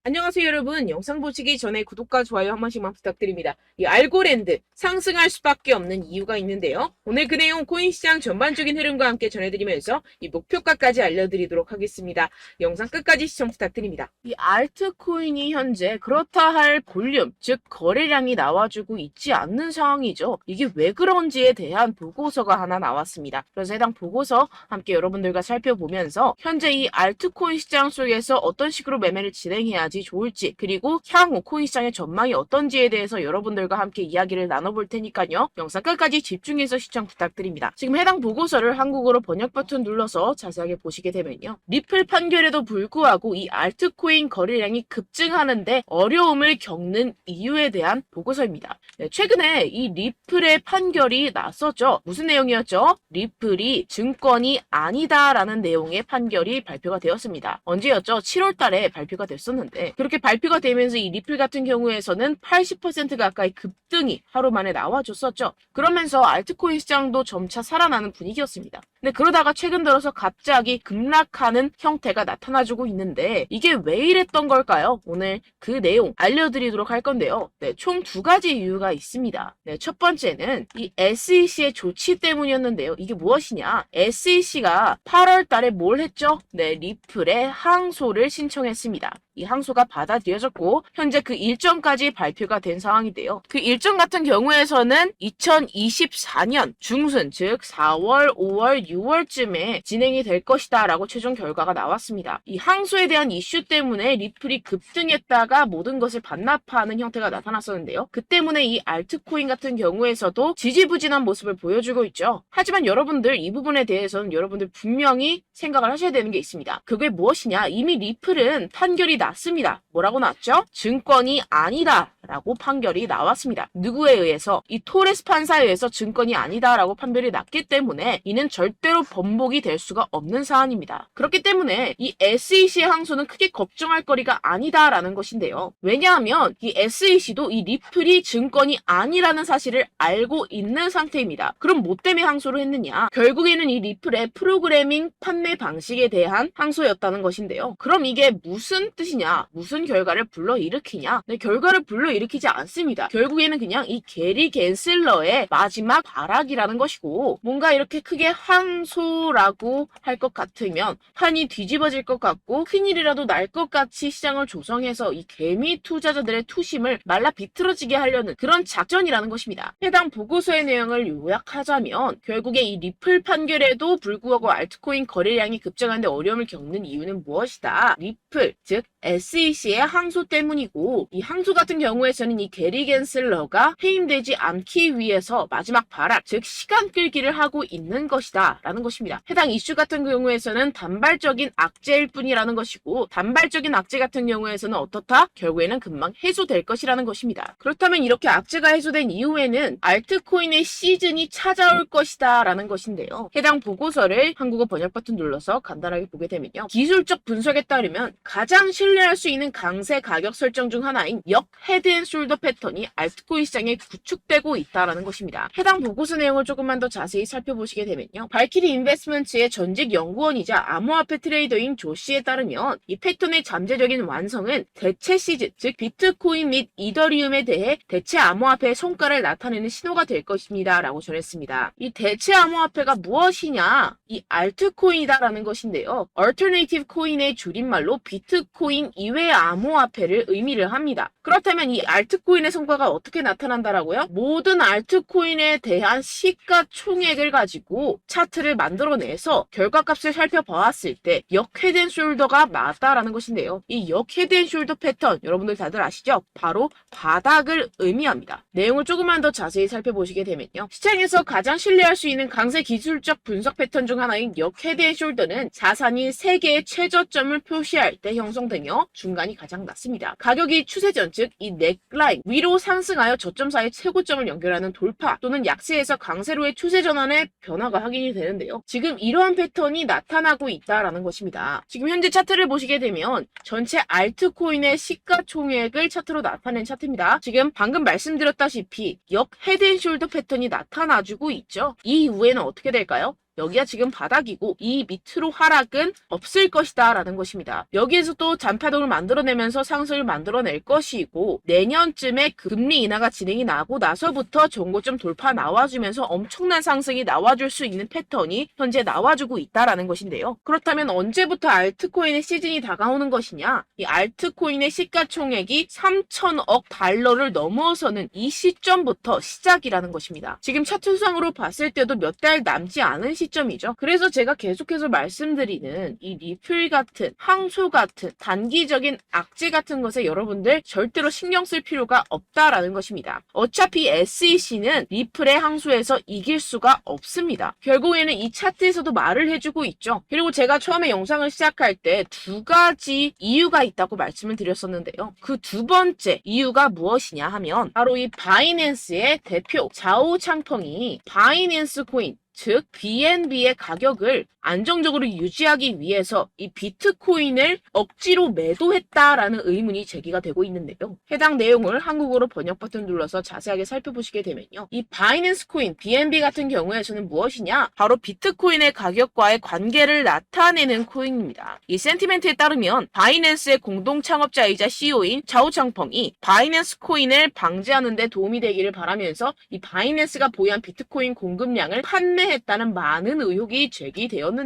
안녕하세요 여러분. 영상 보시기 전에 구독과 좋아요 한 번씩만 부탁드립니다. 이 알고랜드 상승할 수밖에 없는 이유가 있는데요. 오늘 그 내용 코인 시장 전반적인 흐름과 함께 전해드리면서 이 목표가까지 알려드리도록 하겠습니다. 영상 끝까지 시청 부탁드립니다. 이 알트코인이 현재 그렇다 할 볼륨, 즉 거래량이 나와주고 있지 않는 상황이죠. 이게 왜 그런지에 대한 보고서가 하나 나왔습니다. 그래서 해당 보고서 함께 여러분들과 살펴보면서 현재 이 알트코인 시장 속에서 어떤 식으로 매매를 진행해야지 좋을지, 그리고 향후 코인 시장의 전망이 어떤지에 대해서 여러분들과 함께 이야기를 나눠볼 테니까요. 영상 끝까지 집중해서 시청 부탁드립니다. 지금 해당 보고서를 한국어로 번역 버튼 눌러서 자세하게 보시게 되면요. 리플 판결에도 불구하고 이 알트코인 거래량이 급증하는데 어려움을 겪는 이유에 대한 보고서입니다. 네, 최근에 이 리플의 판결이 났었죠. 무슨 내용이었죠? 리플이 증권이 아니다라는 내용의 판결이 발표가 되었습니다. 언제였죠? 7월 달에 발표가 됐었는데 그렇게 발표가 되면서 이 리플 같은 경우에서는 80% 가까이 급등이 하루 만에 나와줬었죠. 그러면서 알트코인 시장도 점차 살아나는 분위기였습니다. 근데 그러다가 최근 들어서 갑자기 급락하는 형태가 나타나주고 있는데 이게 왜 이랬던 걸까요? 오늘 그 내용 알려드리도록 할 건데요. 네, 총 두 가지 이유가 있습니다. 네, 첫 번째는 이 SEC의 조치 때문이었는데요. 이게 무엇이냐? SEC가 8월 달에 뭘 했죠? 네, 리플의 항소를 신청했습니다. 이 항소가 받아들여졌고 현재 그 일정까지 발표가 된 상황인데요. 그 일정 같은 경우에서는 2024년 중순, 즉 4월, 5월, 6월쯤에 진행이 될 것이다 라고 최종 결과가 나왔습니다. 이 항소에 대한 이슈 때문에 리플이 급등했다가 모든 것을 반납하는 형태가 나타났었는데요. 그 때문에 이 알트코인 같은 경우에서도 지지부진한 모습을 보여주고 있죠. 하지만 여러분들 이 부분에 대해서는 여러분들 분명히 생각을 하셔야 되는 게 있습니다. 그게 무엇이냐? 이미 리플은 판결이 났습니다. 뭐라고 났죠? 증권이 아니다 라고 판결이 나왔습니다. 누구에 의해서? 이 토레스 판사에 의해서 증권이 아니다 라고 판결이 났기 때문에 이는 절대로 번복이 될 수가 없는 사안입니다. 그렇기 때문에 이 SEC의 항소는 크게 걱정할 거리가 아니다 라는 것인데요. 왜냐하면 이 SEC도 이 리플이 증권이 아니라는 사실을 알고 있는 상태입니다. 그럼 뭐 때문에 항소를 했느냐? 결국에는 이 리플의 프로그래밍 판매 방식에 대한 항소였다는 것인데요. 그럼 이게 무슨 뜻이냐? 무슨 결과를 불러일으키냐? 네, 결과를 불러일으키지 않습니다. 결국에는 그냥 이 게리 갠슬러의 마지막 발악이라는 것이고 뭔가 이렇게 크게 항소라고 할 것 같으면 판이 뒤집어질 것 같고 큰일이라도 날 것 같이 시장을 조성해서 이 개미 투자자들의 투심을 말라 비틀어지게 하려는 그런 작전이라는 것입니다. 해당 보고서의 내용을 요약하자면 결국에 이 리플 판결에도 불구하고 알트코인 거래량이 급증하는데 어려움을 겪는 이유는 무엇이다? 리플, 즉 SEC의 항소 때문이고 이 항소 같은 경우에서는 이 게리 갠슬러가 해임되지 않기 위해서 마지막 발악, 즉 시간 끌기를 하고 있는 것이다 라는 것입니다. 해당 이슈 같은 경우에서는 단발적인 악재일 뿐이라는 것이고 단발적인 악재 같은 경우에서는 어떻다? 결국에는 금방 해소될 것이라는 것입니다. 그렇다면 이렇게 악재가 해소된 이후에는 알트코인의 시즌이 찾아올 것이다 라는 것인데요. 해당 보고서를 한국어 번역 버튼 눌러서 간단하게 보게 되면요. 기술적 분석에 따르면 가장 신뢰할 수 있는 강세 가격 설정 중 하나인 역 헤드앤숄더 패턴이 알트코인 시장에 구축되고 있다는 것입니다. 해당 보고서 내용을 조금만 더 자세히 살펴보시게 되면요. 발키리 인베스트먼트의 전직 연구원이자 암호화폐 트레이더인 조 씨에 따르면 이 패턴의 잠재적인 완성은 대체 시즌, 즉 비트코인 및 이더리움에 대해 대체 암호화폐의 성과를 나타내는 신호가 될 것입니다 라고 전했습니다. 이 대체 암호화폐가 무엇이냐? 이 알트코인이다라는 것인데요. 얼터네이티브 코인의 줄임말로 비트코인 이외의 암호화폐를 의미를 합니다. 그렇다면 이 알트코인의 성과가 어떻게 나타난다라고요? 모든 알트코인에 대한 시가총액을 가지고 차트를 만들어내서 결과값을 살펴보았을 때 역 헤드앤숄더가 맞다라는 것인데요. 이 역 헤드앤숄더 패턴 여러분들 다들 아시죠? 바로 바닥을 의미합니다. 내용을 조금만 더 자세히 살펴보시게 되면요. 시장에서 가장 신뢰할 수 있는 강세 기술적 분석 패턴 중 하나인 역 헤드앤숄더는 자산이 3개의 최저점을 표시할 때 형성되며 중간이 가장 낮습니다. 가격이 추세전, 즉 이 넥라인 위로 상승하여 저점 사이 최고점을 연결하는 돌파 또는 약세에서 강세로의 추세 전환의 변화가 확인이 되는데요. 지금 이러한 패턴이 나타나고 있다라는 것입니다. 지금 현재 차트를 보시게 되면 전체 알트코인의 시가총액을 차트로 나타낸 차트입니다. 지금 방금 말씀드렸다시피 역 헤드앤숄더 패턴이 나타나주고 있죠. 이 이후에는 어떻게 될까요? 여기가 지금 바닥이고 이 밑으로 하락은 없을 것이다 라는 것입니다. 여기에서 또 잔파동을 만들어내면서 상승을 만들어낼 것이고 내년쯤에 금리 인하가 진행이 나고 나서부터 전고점 돌파 나와주면서 엄청난 상승이 나와줄 수 있는 패턴이 현재 나와주고 있다라는 것인데요. 그렇다면 언제부터 알트코인의 시즌이 다가오는 것이냐? 이 알트코인의 시가총액이 3천억 달러를 넘어서는 이 시점부터 시작이라는 것입니다. 지금 차트상으로 봤을 때도 몇 달 남지 않은 시점이죠. 그래서 제가 계속해서 말씀드리는 이 리플 같은 항소 같은 단기적인 악재 같은 것에 여러분들 절대로 신경 쓸 필요가 없다라는 것입니다. 어차피 SEC는 리플의 항소에서 이길 수가 없습니다. 결국에는 이 차트에서도 말을 해주고 있죠. 그리고 제가 처음에 영상을 시작할 때 두 가지 이유가 있다고 말씀을 드렸었는데요. 그 두 번째 이유가 무엇이냐 하면 바로 이 바이낸스의 대표 자오 창펑이 바이낸스 코인 즉 BNB의 가격을 안정적으로 유지하기 위해서 이 비트코인을 억지로 매도했다라는 의문이 제기가 되고 있는데요. 해당 내용을 한국어로 번역 버튼 눌러서 자세하게 살펴보시게 되면요. 이 바이낸스 코인 BNB 같은 경우에서는 무엇이냐? 바로 비트코인의 가격과의 관계를 나타내는 코인입니다. 이 센티멘트에 따르면 바이낸스의 공동 창업자이자 CEO인 자오 창펑이 바이낸스 코인을 방지하는 데 도움이 되기를 바라면서 이 바이낸스가 보유한 비트코인 공급량을 판매했다는 많은 의혹이 제기되었는데요.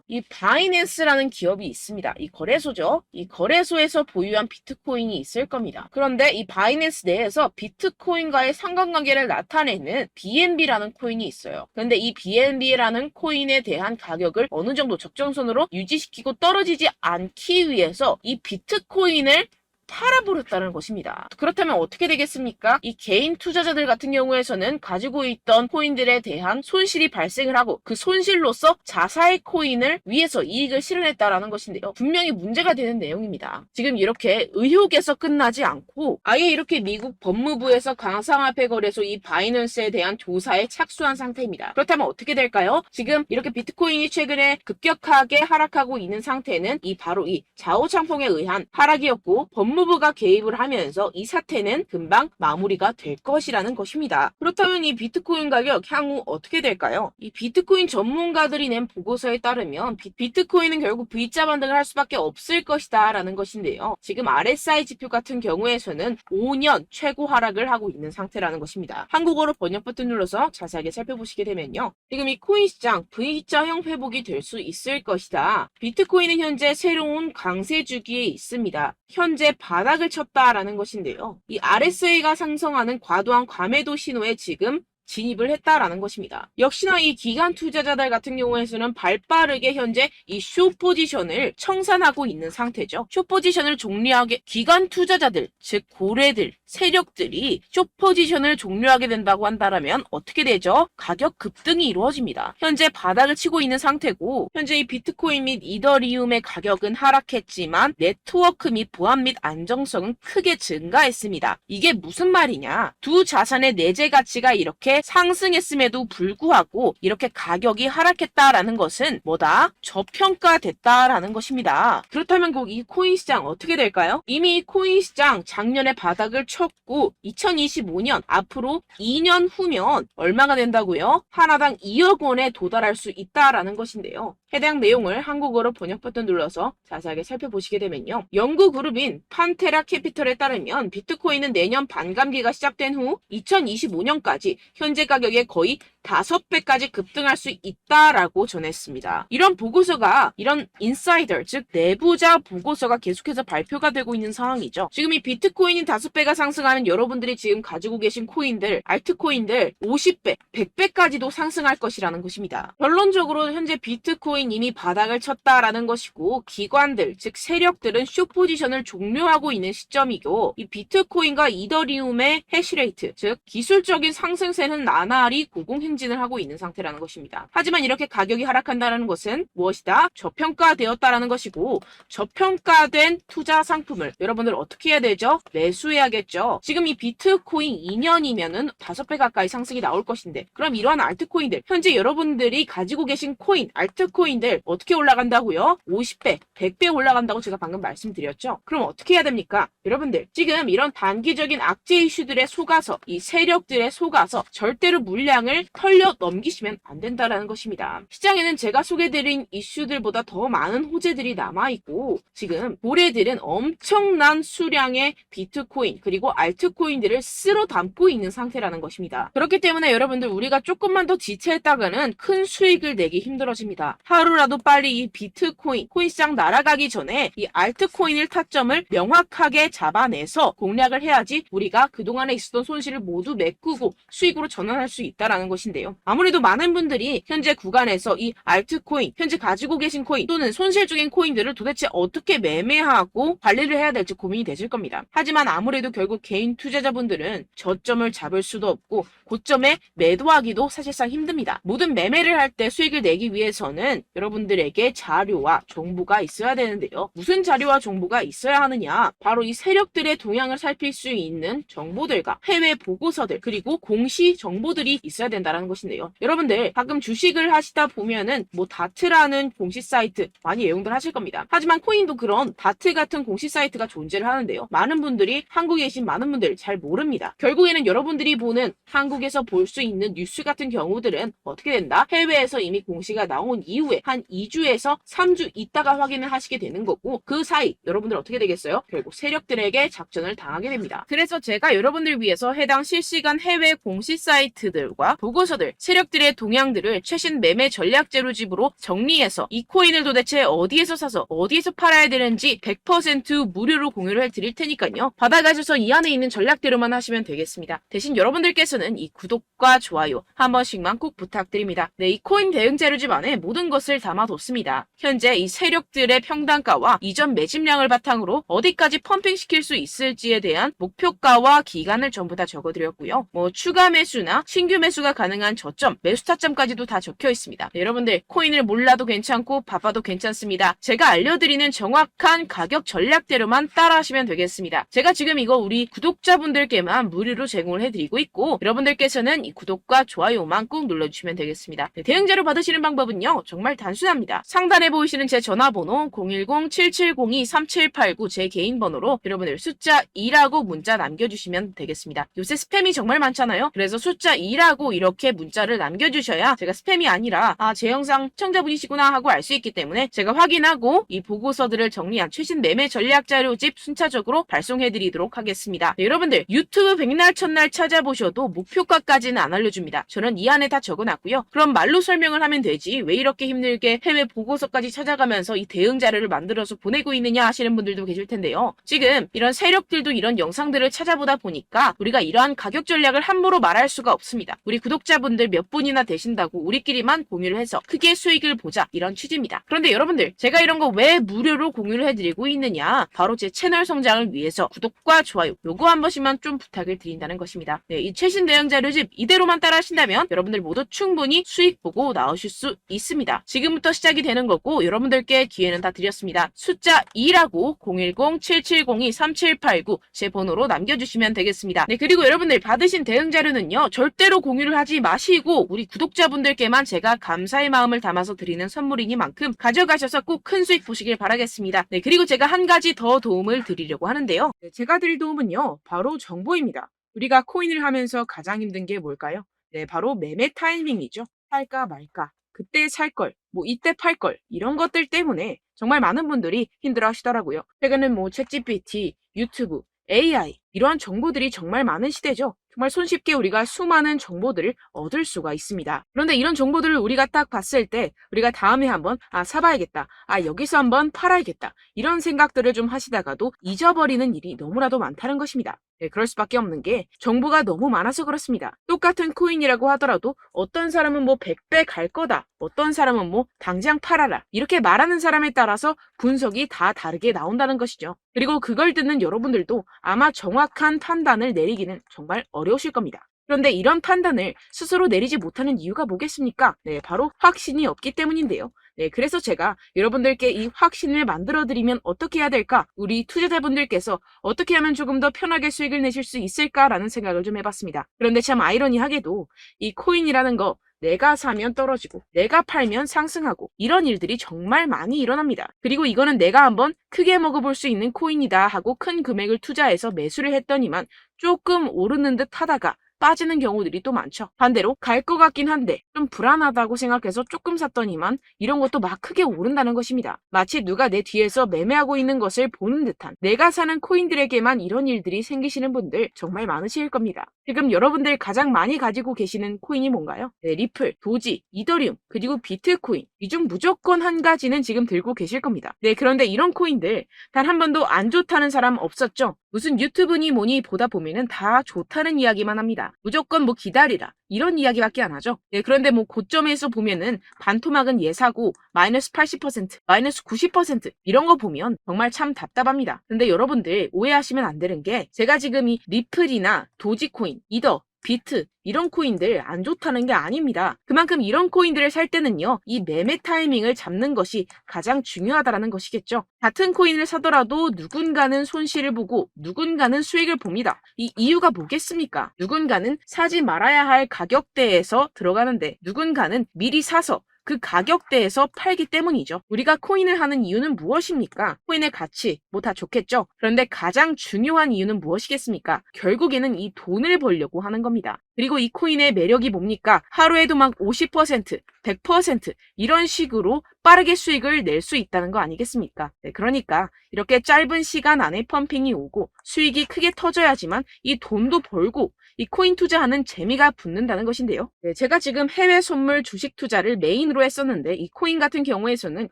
이 바이낸스라는 기업이 있습니다. 이 거래소죠. 이 거래소에서 보유한 비트코인이 있을 겁니다. 그런데 이 바이낸스 내에서 비트코인과의 상관관계를 나타내는 BNB라는 코인이 있어요. 그런데 이 BNB라는 코인에 대한 가격을 어느 정도 적정선으로 유지시키고 떨어지지 않기 위해서 이 비트코인을 팔아버렸다는 것입니다. 그렇다면 어떻게 되겠습니까? 이 개인 투자자들 같은 경우에서는 가지고 있던 코인들에 대한 손실이 발생을 하고 그 손실로서 자사의 코인을 위해서 이익을 실현했다라는 것인데요. 분명히 문제가 되는 내용입니다. 지금 이렇게 의혹에서 끝나지 않고 아예 이렇게 미국 법무부에서 가상화폐 거래소 이 바이낸스에 대한 조사에 착수한 상태입니다. 그렇다면 어떻게 될까요? 지금 이렇게 비트코인이 최근에 급격하게 하락하고 있는 상태는 바로 이 자오 창펑에 의한 하락이었고 법무부가 개입을 하면서 이 사태는 금방 마무리가 될 것이라는 것입니다. 그렇다면 이 비트코인 가격 향후 어떻게 될까요? 이 비트코인 전문가들이 낸 보고서에 따르면 비트코인은 결국 V자 반등을 할 수밖에 없을 것이다 라는 것인데요. 지금 RSI 지표 같은 경우에서는 5년 최고 하락을 하고 있는 상태라는 것입니다. 한국어로 번역 버튼 눌러서 자세하게 살펴보시게 되면요. 지금 이 코인 시장 V자형 회복이 될 수 있을 것이다. 비트코인은 현재 새로운 강세 주기에 있습니다. 현재 바닥을 쳤다라는 것인데요. 이 RSI가 상승하는 과도한 과매도 신호에 지금 진입을 했다라는 것입니다. 역시나 이 기관 투자자들 같은 경우에서는 발빠르게 현재 이 숏 포지션을 청산하고 있는 상태죠. 숏 포지션을 종료하게 기관 투자자들, 즉 고래들, 세력들이 숏 포지션을 종료하게 된다고 한다면 어떻게 되죠? 가격 급등이 이루어집니다. 현재 바닥을 치고 있는 상태고 현재 이 비트코인 및 이더리움의 가격은 하락했지만 네트워크 및 보안 및 안정성은 크게 증가했습니다. 이게 무슨 말이냐? 두 자산의 내재 가치가 이렇게 상승했음에도 불구하고 이렇게 가격이 하락했다라는 것은 뭐다? 저평가됐다라는 것입니다. 그렇다면 꼭 이 코인 시장 어떻게 될까요? 이미 이 코인 시장 작년에 바닥을 쳤고 2025년 앞으로 2년 후면 얼마가 된다고요? 하나당 2억 원에 도달할 수 있다라는 것인데요. 해당 내용을 한국어로 번역 버튼 눌러서 자세하게 살펴보시게 되면요. 연구 그룹인 판테라 캐피털에 따르면 비트코인은 내년 반감기가 시작된 후 2025년까지 현재 가격의 거의 5배까지 급등할 수 있다라고 전했습니다. 이런 보고서가 이런 인사이더 즉 내부자 보고서가 계속해서 발표가 되고 있는 상황이죠. 지금 이 비트코인이 5배가 상승하는 여러분들이 지금 가지고 계신 코인들, 알트코인들 50배, 100배까지도 상승할 것이라는 것입니다. 결론적으로 현재 비트코인 이미 바닥을 쳤다라는 것이고 기관들 즉 세력들은 숏 포지션을 종료하고 있는 시점이고 이 비트코인과 이더리움의 해시레이트 즉 기술적인 상승세는 나날이 고공행진을 하고 있는 상태라는 것입니다. 하지만 이렇게 가격이 하락한다는 것은 무엇이다? 저평가되었다라는 것이고 저평가된 투자 상품을 여러분들 어떻게 해야 되죠? 매수해야겠죠. 지금 이 비트코인 2년이면은 5배 가까이 상승이 나올 것인데 그럼 이러한 알트코인들 현재 여러분들이 가지고 계신 코인, 알트코인들 어떻게 올라간다고요? 50배, 100배 올라간다고 제가 방금 말씀드렸죠. 그럼 어떻게 해야 됩니까? 여러분들 지금 이런 단기적인 악재 이슈들에 속아서 이 세력들에 속아서 절대로 물량을 털려 넘기시면 안 된다라는 것입니다. 시장에는 제가 소개드린 이슈들보다 더 많은 호재들이 남아있고 지금 고래들은 엄청난 수량의 비트코인 그리고 알트코인들을 쓸어 담고 있는 상태라는 것입니다. 그렇기 때문에 여러분들 우리가 조금만 더 지체했다가는 큰 수익을 내기 힘들어집니다. 하루라도 빨리 이 비트코인, 코인시장 날아가기 전에 이 알트코인을 타점을 명확하게 잡아내서 공략을 해야지 우리가 그동안에 있었던 손실을 모두 메꾸고 수익으로 전환할 수 있다는 것인데요. 아무래도 많은 분들이 현재 구간에서 이 알트코인, 현재 가지고 계신 코인 또는 손실 중인 코인들을 도대체 어떻게 매매하고 관리를 해야 될지 고민이 되실 겁니다. 하지만 아무래도 결국 개인 투자자분들은 저점을 잡을 수도 없고 고점에 매도하기도 사실상 힘듭니다. 모든 매매를 할 때 수익을 내기 위해서는 여러분들에게 자료와 정보가 있어야 되는데요. 무슨 자료와 정보가 있어야 하느냐? 바로 이 세력들의 동향을 살필 수 있는 정보들과 해외 보고서들 그리고 공시 정보들이 있어야 된다는 것인데요. 여러분들 가끔 주식을 하시다 보면은 뭐 다트라는 공시 사이트 많이 애용들 하실 겁니다. 하지만 코인도 그런 다트 같은 공시 사이트가 존재를 하는데요. 많은 분들이 한국에 계신 많은 분들 잘 모릅니다. 결국에는 여러분들이 보는 한국에서 볼 수 있는 뉴스 같은 경우들은 어떻게 된다? 해외에서 이미 공시가 나온 이후에 한 2주에서 3주 있다가 확인을 하시게 되는 거고 그 사이 여러분들 어떻게 되겠어요? 결국 세력들에게 작전을 당하게 됩니다. 그래서 제가 여러분들 위해서 해당 실시간 해외 공시 사이트들과 보고서들, 세력들의 동향들을 최신 매매 전략 재료집으로 정리해서 이 코인을 도대체 어디에서 사서 어디에서 팔아야 되는지 100% 무료로 공유를 해드릴 테니까요. 받아가셔서 이 안에 있는 전략대로만 하시면 되겠습니다. 대신 여러분들께서는 이 구독과 좋아요 한 번씩만 꼭 부탁드립니다. 네, 이 코인 대응 재료집 안에 모든 것을 담아뒀습니다. 현재 이 세력들의 평단가와 이전 매집량을 바탕으로 어디까지 펌핑시킬 수 있을지에 대한 목표가와 기간을 전부 다 적어드렸고요. 뭐 추가 매수나 신규 매수가 가능한 저점, 매수 타점까지도 다 적혀 있습니다. 네, 여러분들 코인을 몰라도 괜찮고 바빠도 괜찮습니다. 제가 알려드리는 정확한 가격 전략대로만 따라하시면 되겠습니다. 제가 지금 이거 우리 구독자분들께만 무료로 제공을 해드리고 있고 여러분들께서는 이 구독과 좋아요만 꼭 눌러주시면 되겠습니다. 네, 대응자료 받으시는 방법은요. 정말 단순합니다. 상단에 보이시는 제 전화번호 010-7702-3789 제 개인 번호로 여러분들 숫자 2라고 문자 남겨주시면 되겠습니다. 요새 스팸이 정말 많잖아요. 그래서 숫자 2라고 이렇게 문자를 남겨주셔야 제가 스팸이 아니라 제 영상 시청자분이시구나 하고 알 수 있기 때문에 제가 확인하고 이 보고서들을 정리한 최신 매매 전략 자료집 순차적으로 발송해드리도록 하겠습니다. 네, 여러분들 유튜브 백날 첫날 찾아보셔도 목표가까지는 안 알려줍니다. 저는 이 안에 다 적어놨고요. 그럼 말로 설명을 하면 되지 왜 이렇게 힘들게 해외 보고서까지 찾아가면서 이 대응 자료를 만들어서 보내고 있느냐 하시는 분들도 계실 텐데요. 지금 이런 세력들도 이런 영상들을 찾아보다 보니까 우리가 이러한 가격 전략을 함부로 말할 수가 없습니다. 우리 구독자분들 몇 분이나 되신다고 우리끼리만 공유를 해서 크게 수익을 보자 이런 취지입니다. 그런데 여러분들 제가 이런 거 왜 무료로 공유를 해드리고 있느냐 바로 제 채널 성장을 위해서 구독과 좋아요 요거 한 번씩만 좀 부탁을 드린다는 것입니다. 네, 이 최신 대응 자료집 이대로만 따라 하신다면 여러분들 모두 충분히 수익 보고 나오실 수 있습니다. 지금부터 시작이 되는 거고 여러분들께 기회는 다 드렸습니다. 숫자 2라고 010-7702-3789 제 번호로 남겨주시면 되겠습니다. 네, 그리고 여러분들 받으신 대응 자료는요 절대로 공유를 하지 마시고 우리 구독자분들께만 제가 감사의 마음을 담아서 드리는 선물이니만큼 가져가셔서 꼭 큰 수익 보시길 바라겠습니다. 네, 그리고 제가 한 가지 더 도움을 드리려고 하는데요. 네, 제가 드릴 도움은요 바로 정보입니다. 우리가 코인을 하면서 가장 힘든 게 뭘까요? 네, 바로 매매 타이밍이죠. 살까 말까, 그때 살 걸, 뭐 이때 팔 걸, 이런 것들 때문에 정말 많은 분들이 힘들어 하시더라고요. 최근은 뭐 챗GPT, 유튜브, AI 이러한 정보들이 정말 많은 시대죠. 정말 손쉽게 우리가 수많은 정보들을 얻을 수가 있습니다. 그런데 이런 정보들을 우리가 딱 봤을 때 우리가 다음에 한번 사봐야겠다. 여기서 한번 팔아야겠다. 이런 생각들을 좀 하시다가도 잊어버리는 일이 너무나도 많다는 것입니다. 네, 그럴 수밖에 없는 게 정보가 너무 많아서 그렇습니다. 똑같은 코인이라고 하더라도 어떤 사람은 뭐 100배 갈 거다. 어떤 사람은 뭐 당장 팔아라. 이렇게 말하는 사람에 따라서 분석이 다 다르게 나온다는 것이죠. 그리고 그걸 듣는 여러분들도 아마 정확한 판단을 내리기는 정말 어려우실 겁니다. 그런데 이런 판단을 스스로 내리지 못하는 이유가 뭐겠습니까? 네, 바로 확신이 없기 때문인데요. 네, 그래서 제가 여러분들께 이 확신을 만들어드리면 어떻게 해야 될까? 우리 투자자분들께서 어떻게 하면 조금 더 편하게 수익을 내실 수 있을까라는 생각을 좀 해봤습니다. 그런데 참 아이러니하게도 이 코인이라는 거 내가 사면 떨어지고 내가 팔면 상승하고 이런 일들이 정말 많이 일어납니다. 그리고 이거는 내가 한번 크게 먹어볼 수 있는 코인이다 하고 큰 금액을 투자해서 매수를 했더니만 조금 오르는 듯 하다가 빠지는 경우들이 또 많죠. 반대로 갈 것 같긴 한데 좀 불안하다고 생각해서 조금 샀더니만 이런 것도 막 크게 오른다는 것입니다. 마치 누가 내 뒤에서 매매하고 있는 것을 보는 듯한, 내가 사는 코인들에게만 이런 일들이 생기시는 분들 정말 많으실 겁니다. 지금 여러분들 가장 많이 가지고 계시는 코인이 뭔가요? 네, 리플, 도지, 이더리움, 그리고 비트코인. 이 중 무조건 한 가지는 지금 들고 계실 겁니다. 네, 그런데 이런 코인들 단 한 번도 안 좋다는 사람 없었죠? 무슨 유튜브니 뭐니 보다 보면은 다 좋다는 이야기만 합니다. 무조건 뭐 기다리라 이런 이야기밖에 안 하죠. 네, 그런데 뭐 고점에서 보면은 반토막은 예사고 마이너스 80%, 마이너스 90% 이런 거 보면 정말 참 답답합니다. 근데 여러분들 오해하시면 안 되는 게, 제가 지금 이 리플이나 도지코인, 이더, 비트 이런 코인들 안 좋다는 게 아닙니다. 그만큼 이런 코인들을 살 때는요, 이 매매 타이밍을 잡는 것이 가장 중요하다는 것이겠죠. 같은 코인을 사더라도 누군가는 손실을 보고 누군가는 수익을 봅니다. 이 이유가 뭐겠습니까? 누군가는 사지 말아야 할 가격대에서 들어가는데 누군가는 미리 사서 그 가격대에서 팔기 때문이죠. 우리가 코인을 하는 이유는 무엇입니까? 코인의 가치, 뭐 다 좋겠죠. 그런데 가장 중요한 이유는 무엇이겠습니까? 결국에는 이 돈을 벌려고 하는 겁니다. 그리고 이 코인의 매력이 뭡니까? 하루에도 막 50%, 100% 이런 식으로 빠르게 수익을 낼 수 있다는 거 아니겠습니까? 네, 그러니까 이렇게 짧은 시간 안에 펌핑이 오고 수익이 크게 터져야지만 이 돈도 벌고 이 코인 투자하는 재미가 붙는다는 것인데요. 네, 제가 지금 해외 선물 주식 투자를 메인으로 했었는데 이 코인 같은 경우에서는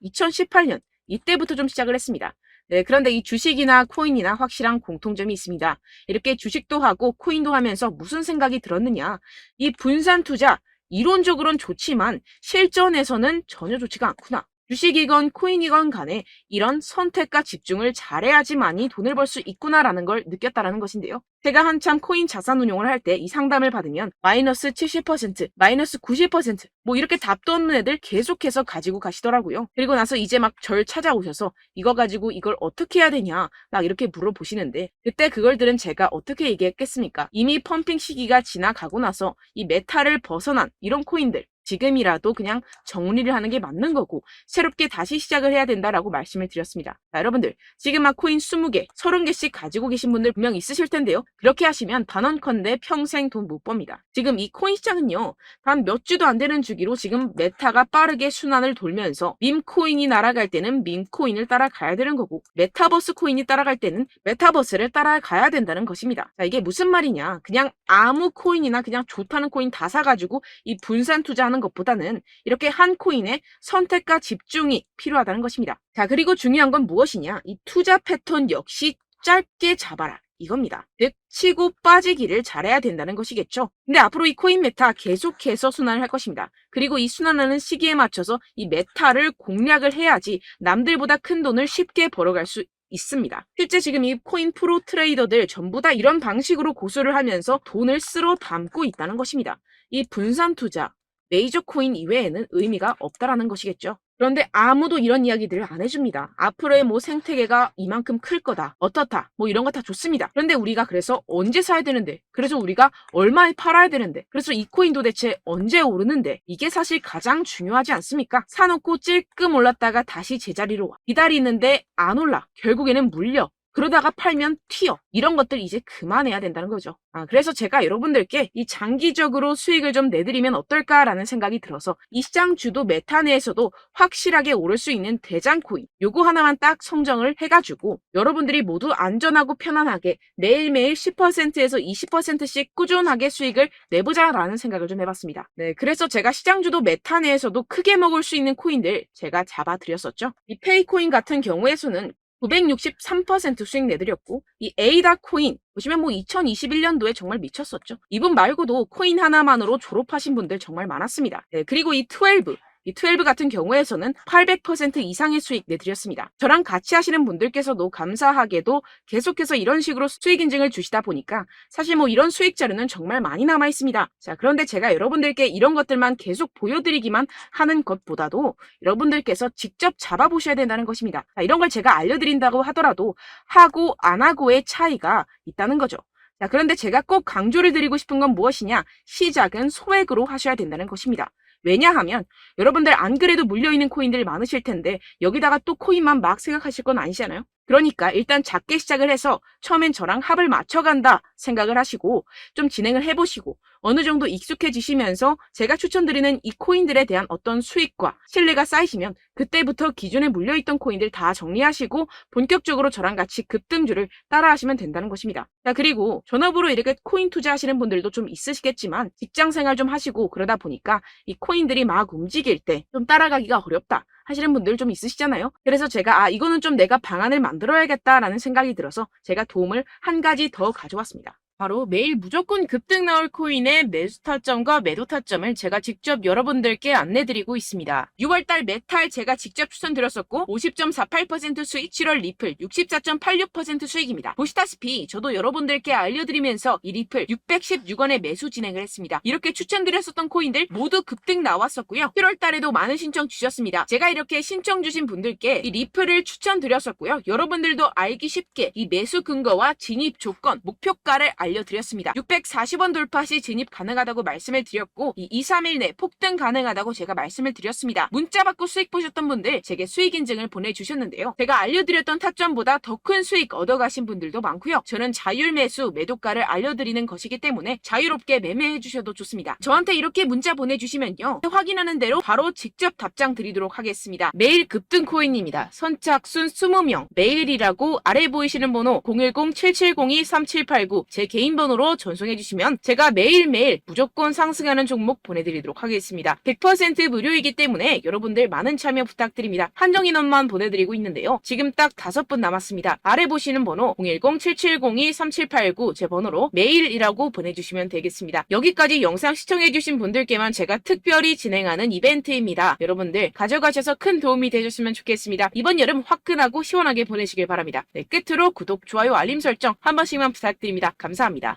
2018년 이때부터 좀 시작을 했습니다. 네, 그런데 이 주식이나 코인이나 확실한 공통점이 있습니다. 이렇게 주식도 하고 코인도 하면서 무슨 생각이 들었느냐? 이 분산 투자, 이론적으로는 좋지만 실전에서는 전혀 좋지가 않구나. 주식이건 코인이건 간에 이런 선택과 집중을 잘해야지만이 돈을 벌 수 있구나라는 걸 느꼈다라는 것인데요. 제가 한참 코인 자산 운용을 할 때 이 상담을 받으면 마이너스 70%, 마이너스 90%, 뭐 이렇게 답도 없는 애들 계속해서 가지고 가시더라고요. 그리고 나서 이제 막 절 찾아오셔서 이거 가지고 이걸 어떻게 해야 되냐 막 이렇게 물어보시는데, 그때 그걸 들은 제가 어떻게 얘기했겠습니까? 이미 펌핑 시기가 지나가고 나서 이 메타를 벗어난 이런 코인들, 지금이라도 그냥 정리를 하는 게 맞는 거고 새롭게 다시 시작을 해야 된다라고 말씀을 드렸습니다. 자, 여러분들 지금 막 코인 20개, 30개씩 가지고 계신 분들 분명 있으실 텐데요. 그렇게 하시면 단언컨대 평생 돈 못 법니다. 지금 이 코인 시장은요, 단 몇 주도 안 되는 주기로 지금 메타가 빠르게 순환을 돌면서 밈코인이 날아갈 때는 밈코인을 따라가야 되는 거고 메타버스 코인이 따라갈 때는 메타버스를 따라가야 된다는 것입니다. 자, 이게 무슨 말이냐? 그냥 아무 코인이나 그냥 좋다는 코인 다 사가지고 이 분산 투자하는 것보다는 이렇게 한 코인에 선택과 집중이 필요하다는 것입니다. 자, 그리고 중요한 건 무엇이냐? 이 투자 패턴 역시 짧게 잡아라. 이겁니다. 즉 치고 빠지기를 잘해야 된다는 것이겠죠. 근데 앞으로 이 코인 메타 계속해서 순환을 할 것입니다. 그리고 이 순환하는 시기에 맞춰서 이 메타를 공략을 해야지 남들보다 큰 돈을 쉽게 벌어갈 수 있습니다. 실제 지금 이 코인 프로 트레이더들 전부 다 이런 방식으로 고수를 하면서 돈을 쓸어 담고 있다는 것입니다. 이 분산 투자, 메이저 코인 이외에는 의미가 없다라는 것이겠죠. 그런데 아무도 이런 이야기들을 안 해줍니다. 앞으로의 뭐 생태계가 이만큼 클 거다, 어떻다, 뭐 이런 거 다 좋습니다. 그런데 우리가 그래서 언제 사야 되는데, 그래서 우리가 얼마에 팔아야 되는데, 그래서 이 코인 도대체 언제 오르는데, 이게 사실 가장 중요하지 않습니까? 사놓고 찔끔 올랐다가 다시 제자리로 와. 기다리는데 안 올라. 결국에는 물려. 그러다가 팔면 튀어. 이런 것들 이제 그만해야 된다는 거죠. 그래서 제가 여러분들께 이 장기적으로 수익을 좀 내드리면 어떨까라는 생각이 들어서 이 시장 주도 메타 내에서도 확실하게 오를 수 있는 대장 코인, 요거 하나만 딱 선정을 해가지고 여러분들이 모두 안전하고 편안하게 매일매일 10%에서 20%씩 꾸준하게 수익을 내보자라는 생각을 좀 해봤습니다. 네, 그래서 제가 시장 주도 메타 내에서도 크게 먹을 수 있는 코인들 제가 잡아드렸었죠. 이 페이코인 같은 경우에서는 963% 수익 내드렸고, 이 에이다 코인 보시면 뭐 2021년도에 정말 미쳤었죠. 이분 말고도 코인 하나만으로 졸업하신 분들 정말 많았습니다. 네, 그리고 이 12 같은 경우에서는 800% 이상의 수익 내드렸습니다. 저랑 같이 하시는 분들께서도 감사하게도 계속해서 이런 식으로 수익 인증을 주시다 보니까 사실 뭐 이런 수익 자료는 정말 많이 남아 있습니다. 자, 그런데 제가 여러분들께 이런 것들만 계속 보여드리기만 하는 것보다도 여러분들께서 직접 잡아보셔야 된다는 것입니다. 자, 이런 걸 제가 알려드린다고 하더라도 하고 안 하고의 차이가 있다는 거죠. 자, 그런데 제가 꼭 강조를 드리고 싶은 건 무엇이냐? 시작은 소액으로 하셔야 된다는 것입니다. 왜냐하면 여러분들 안 그래도 물려있는 코인들 많으실 텐데 여기다가 또 코인만 막 생각하실 건 아니잖아요. 그러니까 일단 작게 시작을 해서 처음엔 저랑 합을 맞춰간다 생각을 하시고 좀 진행을 해보시고 어느 정도 익숙해지시면서 제가 추천드리는 이 코인들에 대한 어떤 수익과 신뢰가 쌓이시면 그때부터 기존에 물려있던 코인들 다 정리하시고 본격적으로 저랑 같이 급등주를 따라하시면 된다는 것입니다. 자, 그리고 전업으로 이렇게 코인 투자하시는 분들도 좀 있으시겠지만 직장 생활 좀 하시고 그러다 보니까 이 코인들이 막 움직일 때 좀 따라가기가 어렵다 하시는 분들 좀 있으시잖아요. 그래서 제가 이거는 좀 내가 방안을 만들어야겠다라는 생각이 들어서 제가 도움을 한 가지 더 가져왔습니다. 바로 매일 무조건 급등 나올 코인의 매수 타점과 매도 타점을 제가 직접 여러분들께 안내드리고 있습니다. 6월달 메탈 제가 직접 추천드렸었고 50.48% 수익, 7월 리플 64.86% 수익입니다. 보시다시피 저도 여러분들께 알려드리면서 이 리플 616원에 매수 진행을 했습니다. 이렇게 추천드렸었던 코인들 모두 급등 나왔었고요. 7월달에도 많은 신청 주셨습니다. 제가 이렇게 신청 주신 분들께 이 리플을 추천드렸었고요. 여러분들도 알기 쉽게 이 매수 근거와 진입 조건, 목표가를 알려드렸습니다. 640원 돌파 시 진입 가능하다고 말씀을 드렸고 이 2, 3일 내 폭등 가능하다고 제가 말씀을 드렸습니다. 문자 받고 수익 보셨던 분들 제게 수익 인증을 보내주셨는데요. 제가 알려드렸던 타점보다 더 큰 수익 얻어가신 분들도 많고요. 저는 자율 매수, 매도가를 알려드리는 것이기 때문에 자유롭게 매매해 주셔도 좋습니다. 저한테 이렇게 문자 보내주시면요. 확인하는 대로 바로 직접 답장 드리도록 하겠습니다. 매일 급등 코인입니다. 선착순 20명, 매일이라고 아래 보이시는 번호 010-7702-3789 제 개인 번호로 전송해 주시면 제가 매일매일 무조건 상승하는 종목 보내드리도록 하겠습니다. 100% 무료이기 때문에 여러분들 많은 참여 부탁드립니다. 한정 인원만 보내드리고 있는데요. 지금 딱 5분 남았습니다. 아래 보시는 번호 010-7702-3789 제 번호로 메일이라고 보내주시면 되겠습니다. 여기까지 영상 시청해주신 분들께만 제가 특별히 진행하는 이벤트입니다. 여러분들 가져가셔서 큰 도움이 되셨으면 좋겠습니다. 이번 여름 화끈하고 시원하게 보내시길 바랍니다. 네, 끝으로 구독, 좋아요, 알림 설정 한 번씩만 부탁드립니다. 감사합니다.